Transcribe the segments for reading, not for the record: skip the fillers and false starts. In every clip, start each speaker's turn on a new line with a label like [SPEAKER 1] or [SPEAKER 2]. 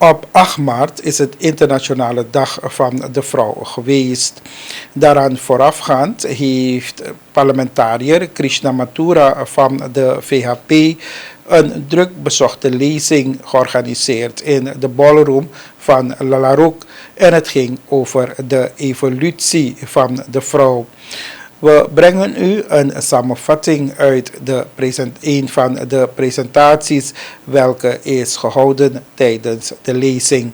[SPEAKER 1] Op 8 maart is het Internationale Dag van de Vrouw geweest. Daaraan voorafgaand heeft parlementariër Krishna Mathura van de VHP een druk bezochte lezing georganiseerd in de ballroom van Lalaruk. En het ging over de evolutie van de vrouw. We brengen u een samenvatting uit een van de presentaties welke is gehouden tijdens de lezing.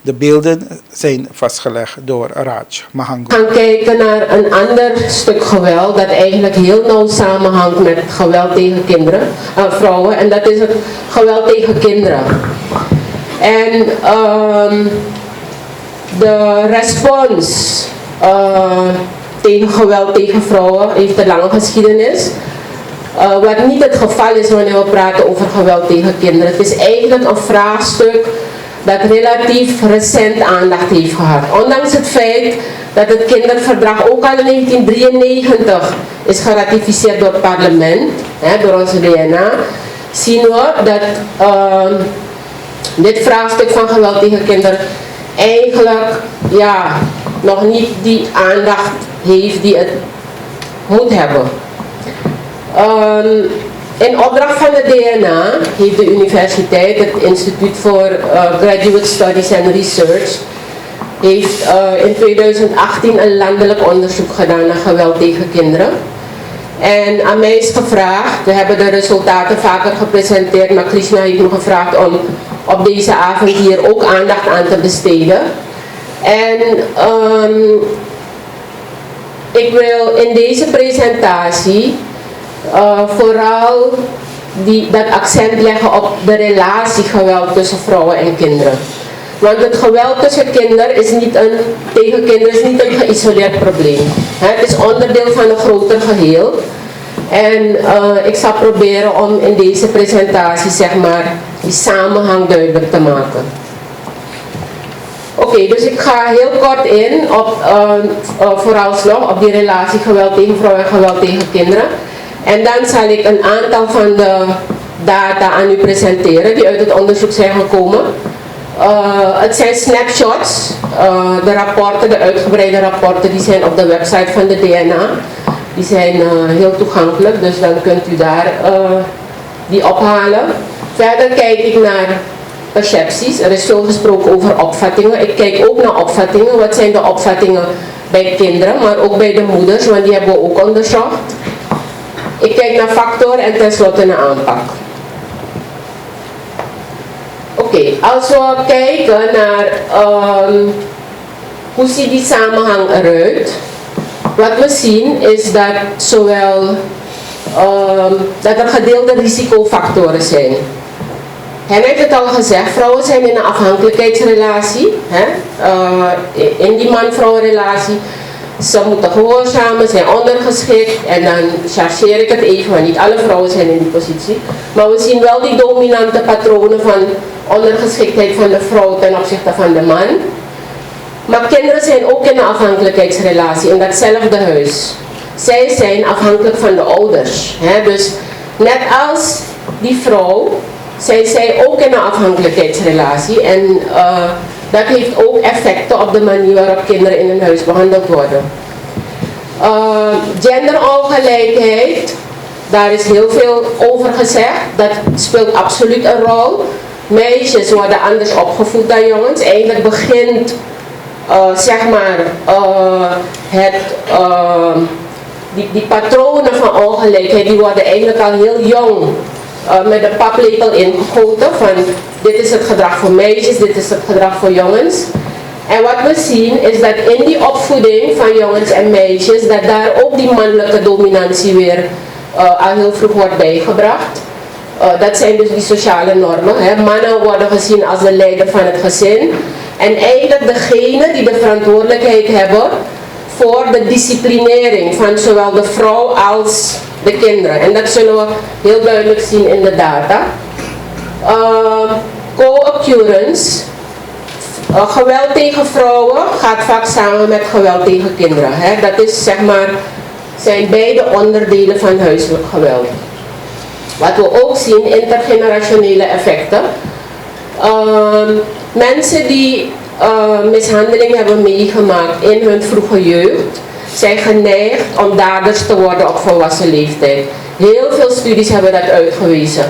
[SPEAKER 1] De beelden zijn vastgelegd door Raj Mahango.
[SPEAKER 2] We gaan kijken naar een ander stuk geweld dat eigenlijk heel nauw samenhangt met geweld tegen kinderen, vrouwen, en dat is het geweld tegen kinderen. En de respons tegen geweld tegen vrouwen heeft een lange geschiedenis. Wat niet het geval is wanneer we praten over geweld tegen kinderen. Het is eigenlijk een vraagstuk dat relatief recent aandacht heeft gehad. Ondanks het feit dat het kinderverdrag ook al in 1993 is geratificeerd door het parlement, door onze DNA, zien we dat dit vraagstuk van geweld tegen kinderen eigenlijk nog niet die aandacht heeft die het moet hebben. In opdracht van de DNA heeft de universiteit, het Instituut voor Graduate Studies and Research, heeft in 2018 een landelijk onderzoek gedaan naar geweld tegen kinderen. En aan mij is gevraagd, we hebben de resultaten vaker gepresenteerd, maar Krishna heeft me gevraagd om op deze avond hier ook aandacht aan te besteden. En ik wil in deze presentatie vooral dat accent leggen op de relatie geweld tussen vrouwen en kinderen. Want het geweld tussen kinderen tegen kinderen is niet een geïsoleerd probleem. Het is onderdeel van een groter geheel. En ik zal proberen om in deze presentatie die samenhang duidelijk te maken. Oké, dus ik ga heel kort in op vooralsnog op die relatie geweld tegen vrouwen en geweld tegen kinderen. En dan zal ik een aantal van de data aan u presenteren die uit het onderzoek zijn gekomen. Het zijn snapshots, de rapporten, de uitgebreide rapporten, die zijn op de website van de DNA. Die zijn heel toegankelijk, dus dan kunt u daar die ophalen. Verder kijk ik naar percepties. Er is veel gesproken over opvattingen. Ik kijk ook naar opvattingen. Wat zijn de opvattingen bij kinderen, maar ook bij de moeders, want die hebben we ook onderzocht. Ik kijk naar factoren en tenslotte naar aanpak. Oké, als we kijken naar hoe ziet die samenhang eruit. Wat we zien is dat dat er gedeelde risicofactoren zijn. Hij heeft het al gezegd, vrouwen zijn in een afhankelijkheidsrelatie. In die man-vrouw-relatie. Ze moeten gehoorzamen, zijn ondergeschikt. En dan chargeer ik het even, want niet alle vrouwen zijn in die positie. Maar we zien wel die dominante patronen van ondergeschiktheid van de vrouw ten opzichte van de man. Maar kinderen zijn ook in een afhankelijkheidsrelatie, in datzelfde huis. Zij zijn afhankelijk van de ouders. Dus net als die vrouw zijn zij ook in een afhankelijkheidsrelatie. En dat heeft ook effecten op de manier waarop kinderen in een huis behandeld worden. Genderongelijkheid, daar is heel veel over gezegd. Dat speelt absoluut een rol. Meisjes worden anders opgevoed dan jongens. Eigenlijk begint die patronen van ongelijkheid, die worden eigenlijk al heel jong met de paplepel ingegoten van dit is het gedrag voor meisjes, dit is het gedrag voor jongens. En wat we zien is dat in die opvoeding van jongens en meisjes, dat daar ook die mannelijke dominantie weer al heel vroeg wordt bijgebracht. Dat zijn dus die sociale normen. Mannen worden gezien als de leider van het gezin. En eigenlijk degene die de verantwoordelijkheid hebben voor de disciplinering van zowel de vrouw als de kinderen. En dat zullen we heel duidelijk zien in de data. Co-occurrence. Geweld tegen vrouwen gaat vaak samen met geweld tegen kinderen. Dat is zijn beide onderdelen van huiselijk geweld. Wat we ook zien, intergenerationele effecten. Mensen die mishandeling hebben meegemaakt in hun vroege jeugd, zijn geneigd om daders te worden op volwassen leeftijd. Heel veel studies hebben dat uitgewezen.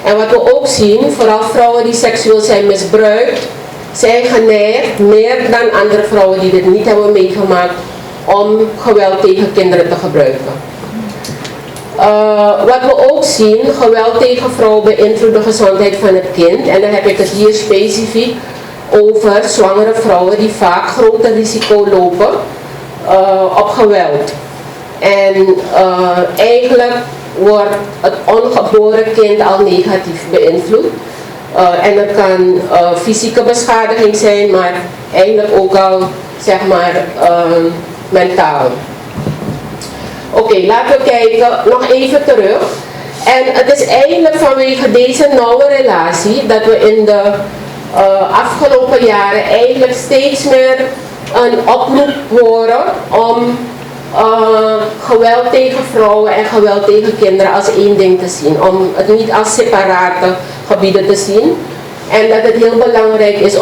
[SPEAKER 2] En wat we ook zien, vooral vrouwen die seksueel zijn misbruikt, zijn geneigd, meer dan andere vrouwen die dit niet hebben meegemaakt, om geweld tegen kinderen te gebruiken. Wat we ook zien, geweld tegen vrouwen beïnvloedt de gezondheid van het kind. En dan heb ik het hier specifiek over zwangere vrouwen die vaak groter risico lopen op geweld. En eigenlijk wordt het ongeboren kind al negatief beïnvloed. En dat kan fysieke beschadiging zijn, maar eigenlijk ook al, zeg maar, mentaal. Oké, laten we kijken, nog even terug. En het is eigenlijk vanwege deze nauwe relatie dat we in de afgelopen jaren eigenlijk steeds meer een oproep horen om geweld tegen vrouwen en geweld tegen kinderen als één ding te zien. Om het niet als separate gebieden te zien. En dat het heel belangrijk is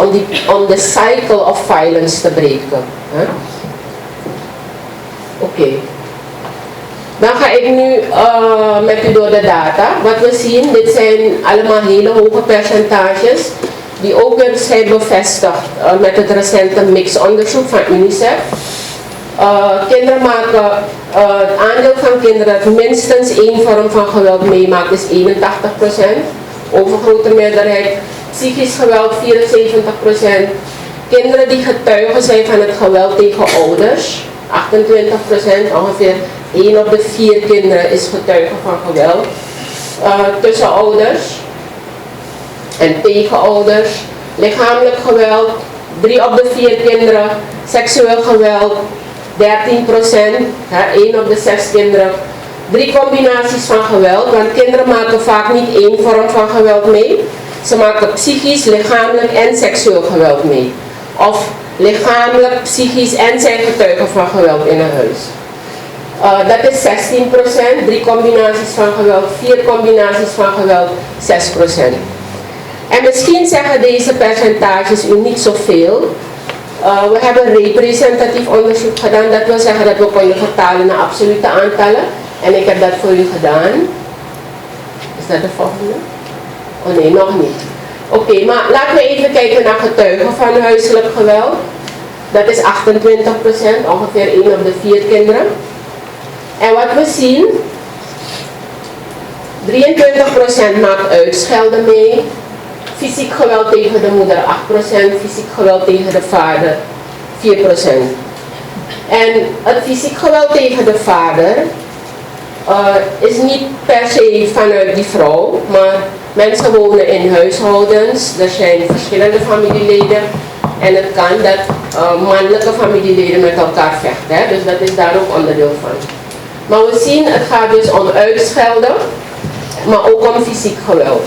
[SPEAKER 2] om de cycle of violence te breken. Oké. Dan ga ik nu met u door de data. Wat we zien, dit zijn allemaal hele hoge percentages die ook weer zijn bevestigd met het recente mixonderzoek van UNICEF. Kinderen maken, het aandeel van kinderen dat minstens één vorm van geweld meemaakt is 81%. Overgrote meerderheid. Psychisch geweld 74%. Kinderen die getuigen zijn van het geweld tegen ouders 28%. Ongeveer 1 op de 4 kinderen is getuige van geweld tussen ouders en tegen ouders. Lichamelijk geweld 3 op de 4 kinderen. Seksueel geweld 13%, 1 op de 6 kinderen. 3 combinaties van geweld, want kinderen maken vaak niet één vorm van geweld mee. Ze maken psychisch, lichamelijk en seksueel geweld mee. Of lichamelijk, psychisch en zijn getuigen van geweld in een huis. Dat is 16%, 3 combinaties van geweld, 4 combinaties van geweld, 6%. En misschien zeggen deze percentages u niet zoveel. We hebben representatief onderzoek gedaan, dat wil zeggen dat we kunnen vertalen naar absolute aantallen. En ik heb dat voor u gedaan. Is dat de volgende? Oh nee, nog niet. Oké, maar laten we even kijken naar getuigen van huiselijk geweld. Dat is 28%, ongeveer 1 op de 4 kinderen. En wat we zien, 23% maakt uitschelden mee. Fysiek geweld tegen de moeder 8%, fysiek geweld tegen de vader 4%. En het fysiek geweld tegen de vader is niet per se vanuit die vrouw, maar mensen wonen in huishoudens, er zijn verschillende familieleden en het kan dat mannelijke familieleden met elkaar vechten, hè? Dus dat is daar ook onderdeel van. Maar we zien, het gaat dus om uitschelden, maar ook om fysiek geweld.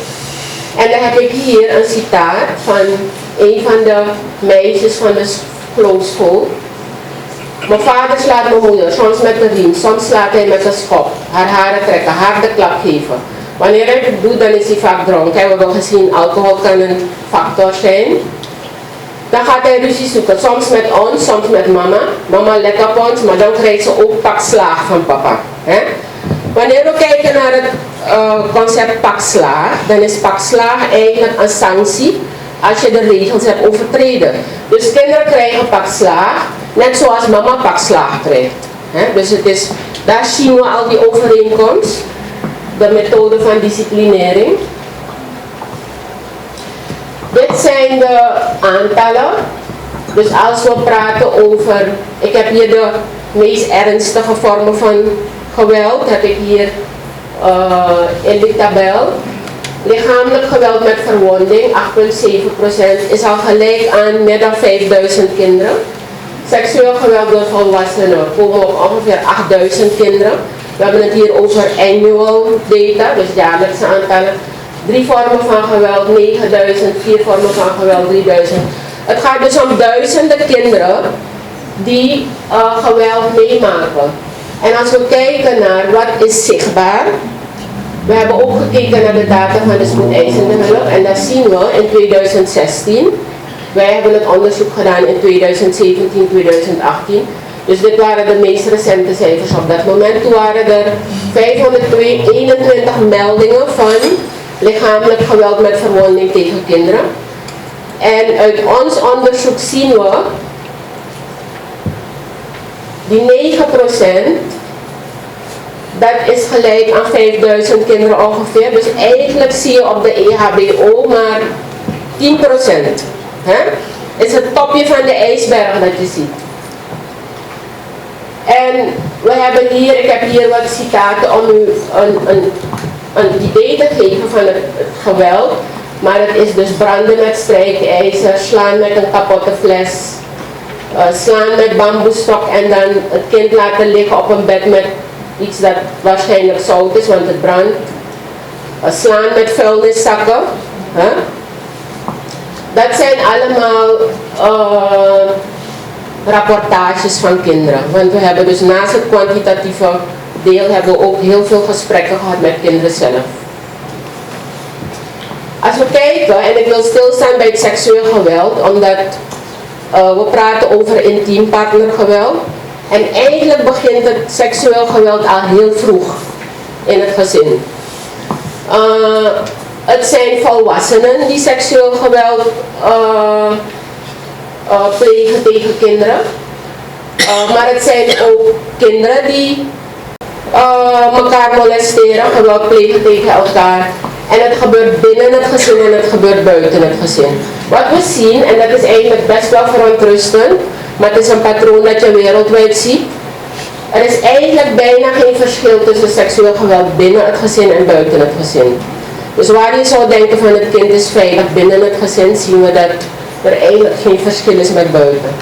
[SPEAKER 2] En dan heb ik hier een citaat van een van de meisjes van de school. Mijn vader slaat mijn moeder, soms met een riem, soms slaat hij met een schop. Haar haren trekken, harde klap geven. Wanneer hij het doet, dan is hij vaak dronken. We hebben gezien, alcohol kan een factor zijn. Dan gaat hij ruzie zoeken, soms met ons, soms met mama. Mama let op ons, maar dan krijgt ze ook pak slaag van papa. Hè? Wanneer we kijken naar het concept pak slaag, dan is pak slaag eigenlijk een sanctie als je de regels hebt overtreden. Dus kinderen krijgen pak slaag, net zoals mama pak slaag krijgt. Dus het is, daar zien we al die overeenkomst, de methode van disciplinering. Dit zijn de aantallen. Dus als we praten over, ik heb hier de meest ernstige vormen van geweld, heb ik hier in de tabel. Lichamelijk geweld met verwonding, 8,7%, is al gelijk aan meer dan 5000 kinderen. Seksueel geweld door volwassenen komen op ongeveer 8000 kinderen. We hebben het hier over annual data, dus jaarlijkse aantallen. 3 vormen van geweld, 9000, 4 vormen van geweld, 3000. Het gaat dus om duizenden kinderen die geweld meemaken. En als we kijken naar wat is zichtbaar, We hebben ook gekeken naar de data van de spoedeisende hulp en daar zien we in 2016, wij hebben het onderzoek gedaan in 2017, 2018. Dus dit waren de meest recente cijfers op dat moment. Toen waren er 521 meldingen van lichamelijk geweld met verwonding tegen kinderen. En uit ons onderzoek zien we die 9%, dat is gelijk aan 5000 kinderen ongeveer. Dus eigenlijk zie je op de EHBO maar 10%. Het is het topje van de ijsberg dat je ziet. En we hebben hier, ik heb hier wat citaten om u een idee te geven van het geweld. Maar het is dus branden met strijkijzer, slaan met een kapotte fles, slaan met bamboestok en dan het kind laten liggen op een bed met iets dat waarschijnlijk zout is, want het brandt. Slaan met vuilniszakken. Dat zijn allemaal rapportages van kinderen. Want we hebben dus naast het kwantitatieve deel hebben we ook heel veel gesprekken gehad met kinderen zelf. Als we kijken, en ik wil stilstaan bij het seksueel geweld, omdat we praten over intiem partnergeweld. En eigenlijk begint het seksueel geweld al heel vroeg in het gezin. Het zijn volwassenen die seksueel geweld plegen tegen kinderen. Maar het zijn ook kinderen die elkaar molesteren, geweld plegen tegen elkaar. En het gebeurt binnen het gezin en het gebeurt buiten het gezin. Wat we zien, en dat is eigenlijk best wel verontrustend, maar het is een patroon dat je wereldwijd ziet. Er is eigenlijk bijna geen verschil tussen seksueel geweld binnen het gezin en buiten het gezin. Dus waar je zou denken van het kind is veilig binnen het gezin, zien we dat er eigenlijk geen verschil is met buiten.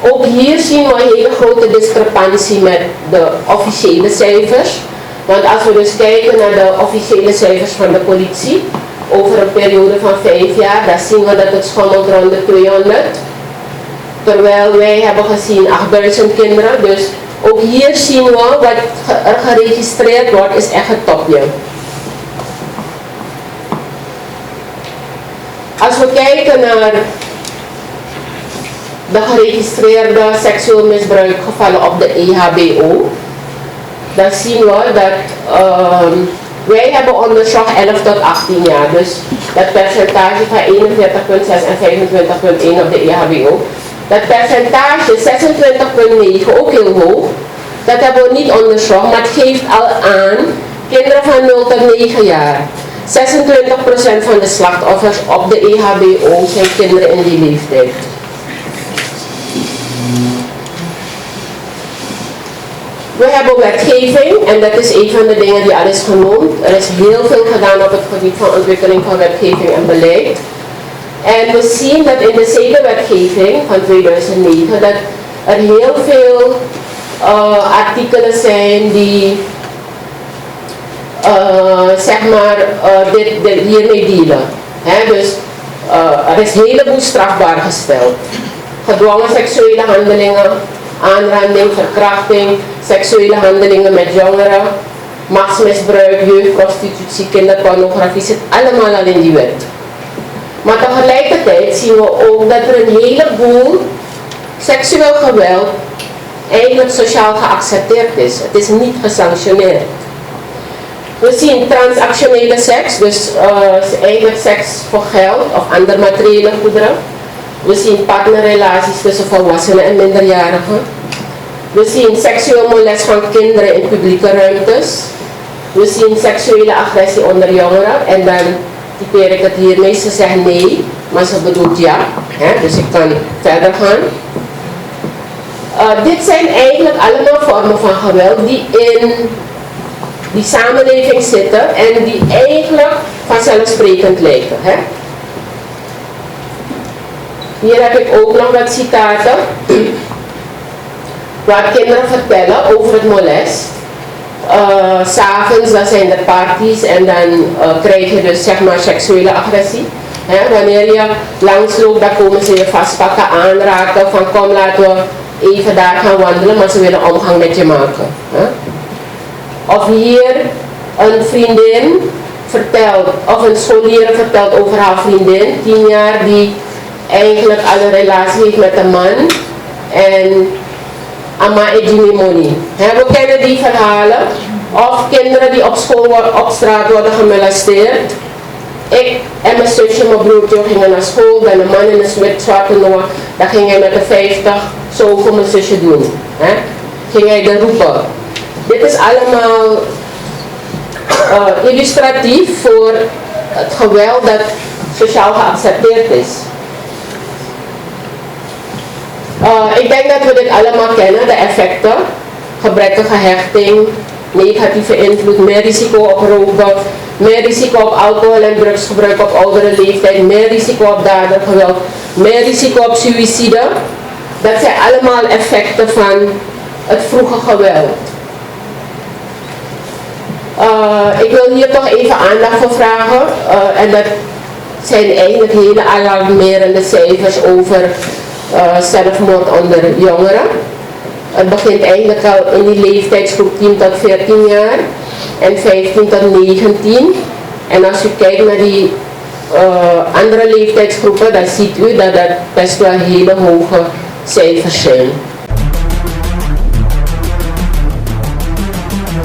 [SPEAKER 2] Ook hier zien we een hele grote discrepantie met de officiële cijfers. Want als we dus kijken naar de officiële cijfers van de politie over een periode van 5 jaar, dan zien we dat het schommelt rond de 200. Terwijl wij hebben gezien 8000 kinderen. Dus ook hier zien we wat er geregistreerd wordt, is echt het topje. Als we kijken naar de geregistreerde seksueel misbruikgevallen op de EHBO, dan zien we dat wij hebben onderzocht 11 tot 18 jaar. Dus dat percentage van 41,6 en 25,1 op de EHBO. Dat percentage 26,9, ook heel hoog. Dat hebben we niet onderzocht, maar het geeft al aan kinderen van 0 tot 9 jaar. 26% van de slachtoffers op de EHBO zijn kinderen in die leeftijd. We hebben wetgeving en dat is een van de dingen die al is genoemd. Er is heel veel gedaan op het gebied van ontwikkeling van wetgeving en beleid. En we zien dat in de zedenwetgeving van 2009 dat er heel veel artikelen zijn die zeg maar hiermee dealen. Dus er is een heleboel strafbaar gesteld. Gedwongen seksuele handelingen, aanranding, verkrachting, seksuele handelingen met jongeren, machtsmisbruik, jeugdprostitutie, kinderpornografie, zit allemaal al in die wet. Maar tegelijkertijd zien we ook dat er een heleboel seksueel geweld eigenlijk sociaal geaccepteerd is. Het is niet gesanctioneerd. We zien transactionele seks, dus eigenlijk seks voor geld of andere materiële goederen. We zien partnerrelaties tussen volwassenen en minderjarigen. We zien seksueel molest van kinderen in publieke ruimtes. We zien seksuele agressie onder jongeren en dan typeer ik het hiermee. Ze zegt nee, maar ze bedoelt ja. Dus ik kan verder gaan. Dit zijn eigenlijk allemaal vormen van geweld die in die samenleving zitten en die eigenlijk vanzelfsprekend lijken. Hier heb ik ook nog wat citaten waar kinderen vertellen over het molest. 'S Avonds dan zijn er parties en dan krijg je dus zeg maar seksuele agressie. Wanneer je langsloopt, dan komen ze je vastpakken, aanraken van kom laten we even daar gaan wandelen, maar ze willen omgang met je maken. of hier een vriendin vertelt, of een scholier vertelt over haar vriendin, 10 jaar, die eigenlijk al een relatie heeft met een man en ama ejimimoni. We kennen die verhalen. Of kinderen die op school op straat worden gemolesteerd. Ik en mijn zusje, mijn broertje gingen naar school, dan een man in een zwarte noor, dan ging hij met de 50 zo voor mijn zusje doen. Ging hij er roepen. Dit is allemaal illustratief voor het geweld dat sociaal geaccepteerd is. Ik denk dat we dit allemaal kennen, de effecten. Gebrekkige hechting, negatieve invloed, meer risico op roken, meer risico op alcohol- en drugsgebruik op oudere leeftijd, meer risico op dadergeweld, meer risico op suïcide. Dat zijn allemaal effecten van het vroege geweld. Ik wil hier toch even aandacht voor vragen. En dat zijn eigenlijk hele alarmerende cijfers over zelfmoord onder jongeren. Het begint eigenlijk al in die leeftijdsgroep 10 tot 14 jaar en 15 tot 19. En als u kijkt naar die andere leeftijdsgroepen, dan ziet u dat dat best wel hele hoge cijfers zijn.